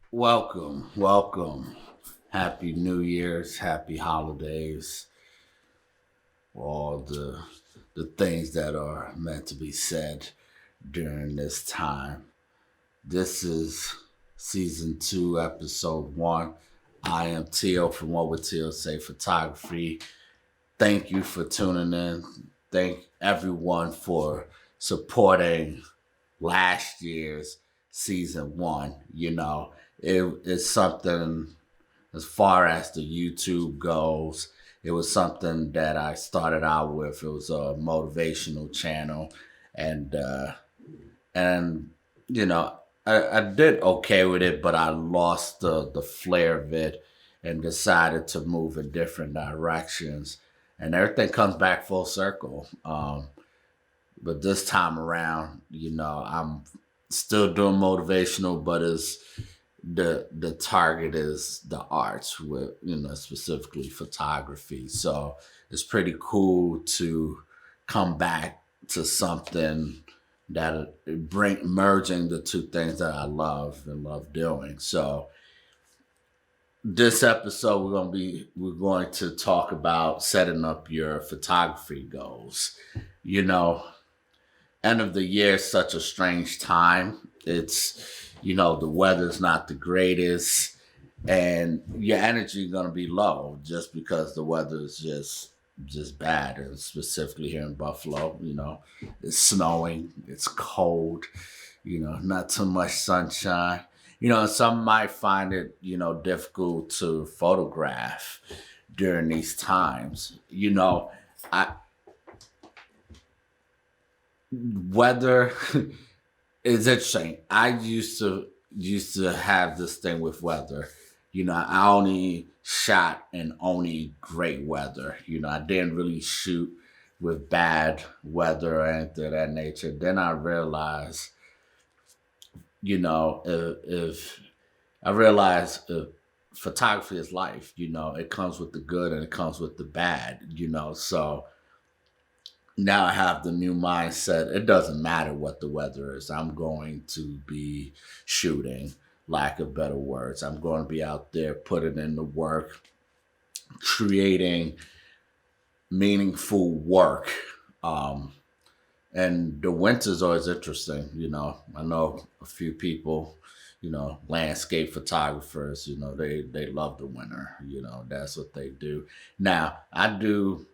Welcome. Happy New Year's, happy holidays, all the things that are meant to be said during this time. This is season two, episode one. I am Tio from Whatwouldteosay Photography. Thank you for tuning in. Thank everyone for supporting last year's season one. It's something as far as the YouTube goes. It was something that I started out with. It was a motivational channel, and and you know I did okay with it, but I lost the flair of it and decided to move in different directions. And everything comes back full circle. But this time around, I'm still doing motivational, but it's the target is the arts with specifically photography. So it's pretty cool to come back to something that bring merging the two things that I love and love doing. So this episode we're going to talk about setting up your photography goals. You know, End of the year is such a strange time. The weather's not the greatest, and your energy is gonna be low just because the weather is just bad. And specifically here in Buffalo, it's snowing, it's cold, not too much sunshine. Some might find it, difficult to photograph during these times. I Weather is interesting. I used to have this thing with weather. I only shot in only great weather. I didn't really shoot with bad weather or anything of that nature. Then I realized, if I realized photography is life. It comes with the good and it comes with the bad. So now I have the new mindset. It doesn't matter what the weather is. I'm going to be shooting, lack of better words. I'm going to be out there putting in the work, creating meaningful work. Um, and the winter's always interesting. I know a few people, landscape photographers, they love the winter. That's what they do. Now, I do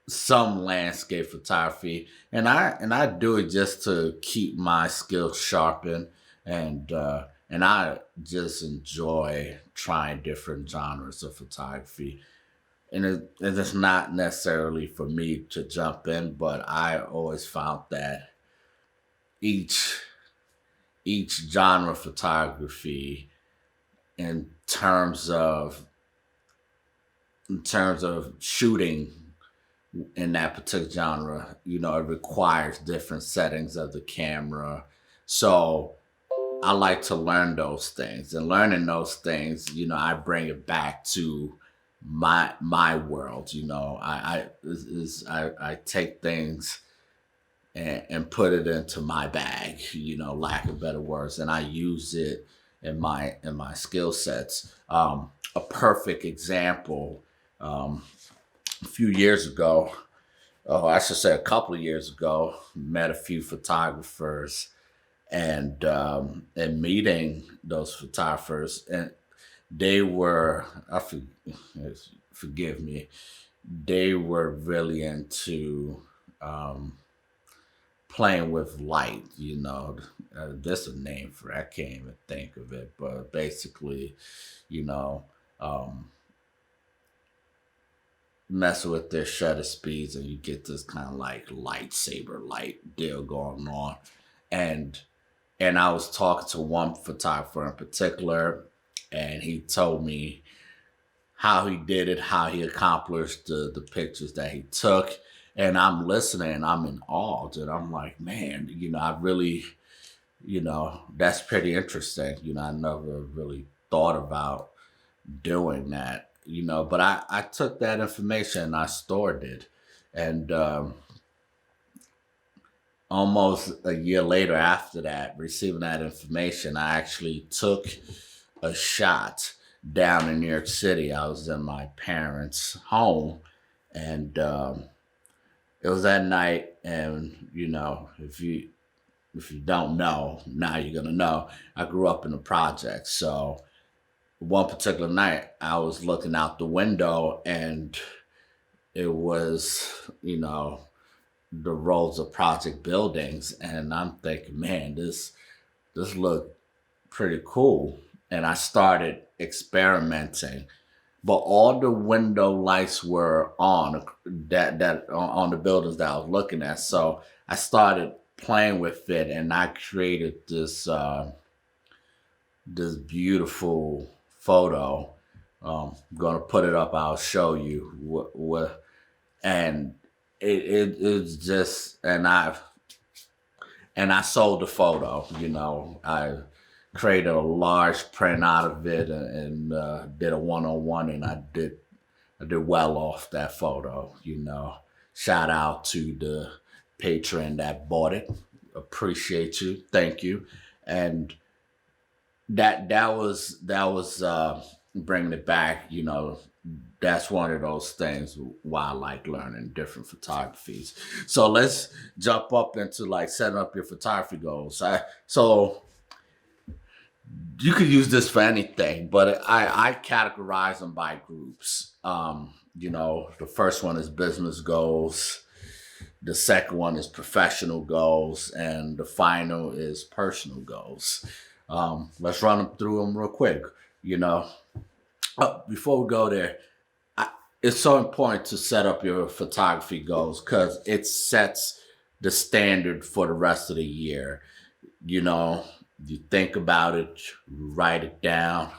some landscape photography, and I do it just to keep my skills sharpened, and I just enjoy trying different genres of photography. And it's not necessarily for me to jump in, but I always found that each each genre of photography in terms of shooting in that particular genre, it requires different settings of the camera. So I like to learn those things, and learning those things, I bring it back to my world. I take things and put it into my bag, lack of better words, and I use it in my skill sets. A perfect example. A few years ago, oh, I should say a couple of years ago, met a few photographers, and meeting those photographers, and they were, forgive me, they were really into um, playing with light. There's a name for it. I can't even think of it, but basically, you know, um, messing with their shutter speeds, and you get this kind of like lightsaber light deal going on. And and I was talking to one photographer in particular, and he told me how he did it, how he accomplished the pictures that he took. And I'm listening, and I'm in awe. And I'm like, man, I really, that's pretty interesting. I never really thought about doing that, but I took that information and I stored it. And almost a year later after that, receiving that information, I actually took a shot down in New York City. I was in my parents' home, and it was that night. And if you don't know, now you're gonna know. I grew up in the projects, so one particular night I was looking out the window, and it was the rows of project buildings, and I'm thinking, man, this looked pretty cool. And I started experimenting, but all the window lights were on that on the buildings that I was looking at. So I started playing with it, and I created this beautiful photo. I'm gonna put it up. I'll show you what and it's just and I sold the photo. I created a large print out of it, and did a one-on-one, and I did well off that photo. Shout out to the patron that bought it. Appreciate you. Thank you. And that was bringing it back. That's one of those things why I like learning different photographies. So let's jump up into like setting up your photography goals. So you could use this for anything, but I categorize them by groups. The first one is business goals. The second one is professional goals, and the final is personal goals. Let's run them through them real quick. Before we go there, it's so important to set up your photography goals because it sets the standard for the rest of the year. You think about it, you write it down,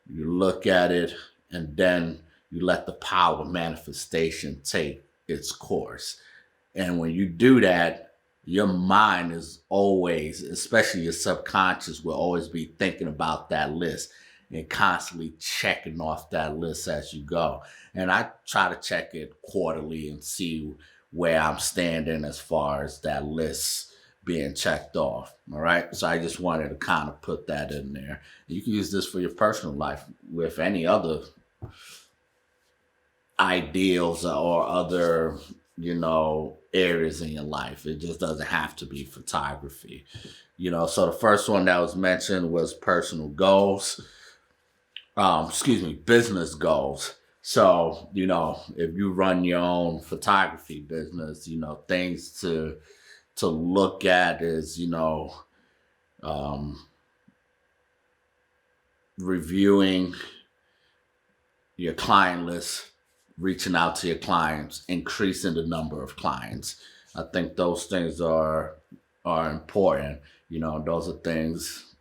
you look at it, and then you let the power of manifestation take its course. And when you do that, your mind is always, especially your subconscious, will always be thinking about that list and constantly checking off that list as you go. And I try to check it quarterly and see where I'm standing as far as that list being checked off. All right. So I just wanted to kind of put that in there. You can use this for your personal life with any other ideals or other, areas in your life. It just doesn't have to be photography. So the first one that was mentioned was personal goals. Business goals. So, if you run your own photography business, things to look at is, reviewing your client list, reaching out to your clients, increasing the number of clients. I think those things are important. Those are things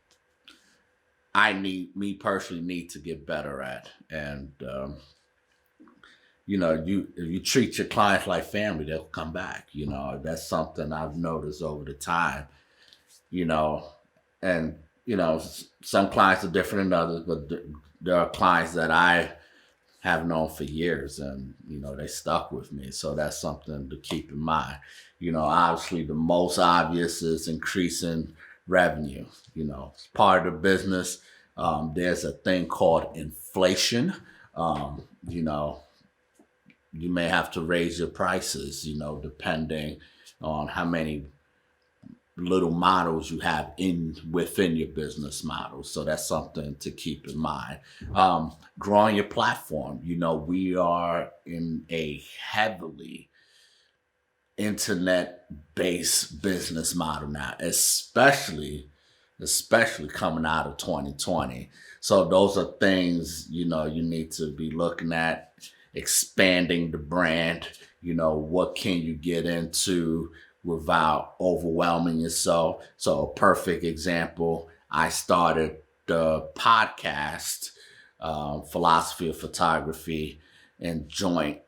me personally need to get better at. And if you treat your clients like family, they'll come back. That's something I've noticed over the time. And some clients are different than others, but there are clients that I have known for years, and they stuck with me. So that's something to keep in mind. Obviously the most obvious is increasing revenue. It's part of the business. There's a thing called inflation. You may have to raise your prices, depending on how many little models you have within your business model. So that's something to keep in mind. Growing your platform. We are in a heavily internet-based business model now, especially coming out of 2020. So those are things, you need to be looking at. Expanding the brand, what can you get into without overwhelming yourself? So a perfect example, I started the podcast, Philosophy of Photography, and joint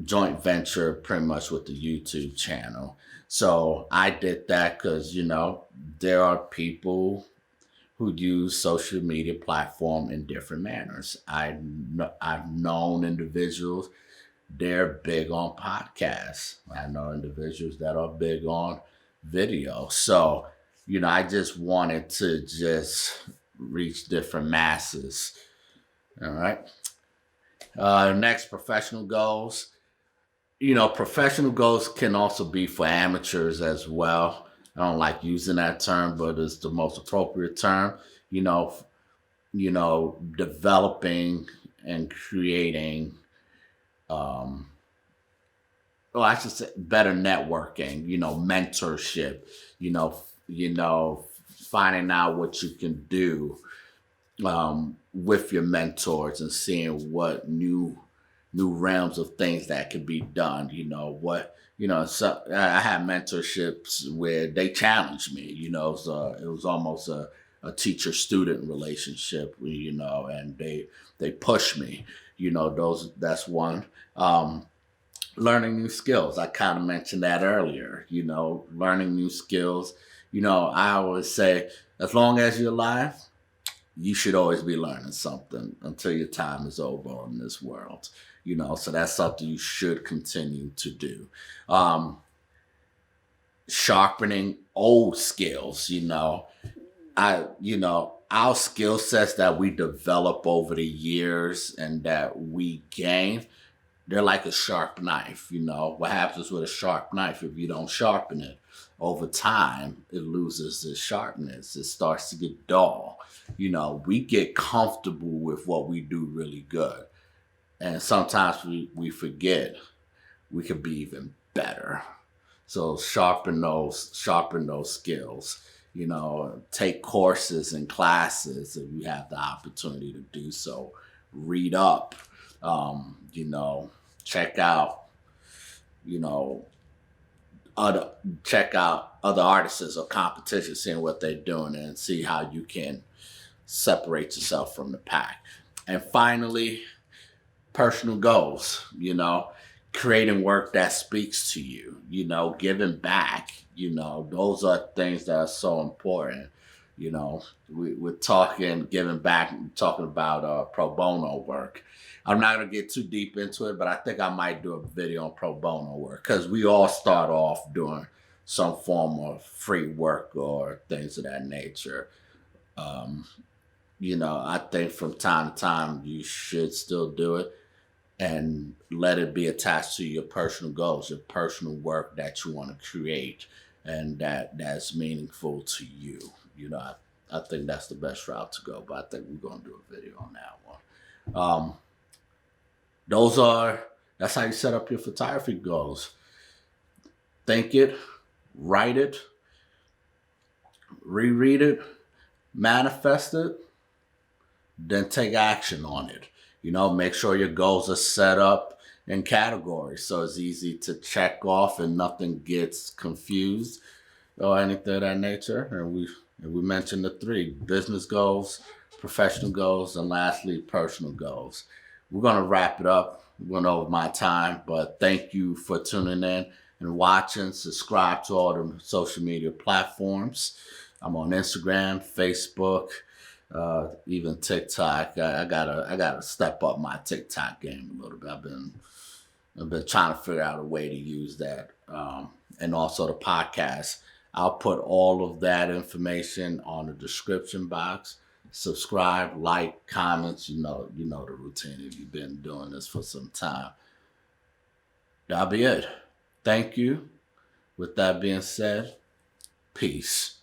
venture pretty much with the YouTube channel. So I did that because, there are people who use social media platform in different manners. I've known individuals, they're big on podcasts. I know individuals that are big on video. So, I just wanted to just reach different masses. All right. Next, professional goals. Professional goals can also be for amateurs as well. I don't like using that term, but it's the most appropriate term. You know, developing and creating, um, well, I should say better networking, mentorship, you know, finding out what you can do with your mentors and seeing what new realms of things that could be done. So I had mentorships where they challenged me. It was almost a teacher student relationship. And they pushed me. That's one. Learning new skills. I kind of mentioned that earlier. Learning new skills. I always say, as long as you're alive, you should always be learning something until your time is over in this world. So that's something you should continue to do. Sharpening old skills. Our skill sets that we develop over the years and that we gain, they're like a sharp knife. What happens with a sharp knife? If you don't sharpen it over time, it loses its sharpness. It starts to get dull. We get comfortable with what we do really good. And sometimes we forget we could be even better. So sharpen those skills. Take courses and classes if you have the opportunity to do so. Read up. Check out, other check out other artists or competitions, seeing what they're doing and see how you can separate yourself from the pack. And finally, personal goals, creating work that speaks to you, giving back, those are things that are so important. We're talking giving back, talking about pro bono work. I'm not going to get too deep into it, but I think I might do a video on pro bono work because we all start off doing some form of free work or things of that nature. Um, I think from time to time you should still do it and let it be attached to your personal goals, your personal work that you want to create and that's meaningful to you. I think that's the best route to go, but I think we're going to do a video on that one. That's how you set up your photography goals. Think it, write it, reread it, manifest it, then take action on it. Make sure your goals are set up in categories so it's easy to check off and nothing gets confused or anything of that nature. And we mentioned the three: business goals, professional goals, and lastly, personal goals. We're going to wrap it up. We're going over my time, but thank you for tuning in and watching. Subscribe to all the social media platforms. I'm on Instagram, Facebook, even TikTok. I gotta step up my TikTok game a little bit. I've been trying to figure out a way to use that, and also the podcast. I'll put all of that information on the description box. Subscribe, like, comments. You know the routine if you've been doing this for some time. That'll be it. Thank you. With that being said, peace.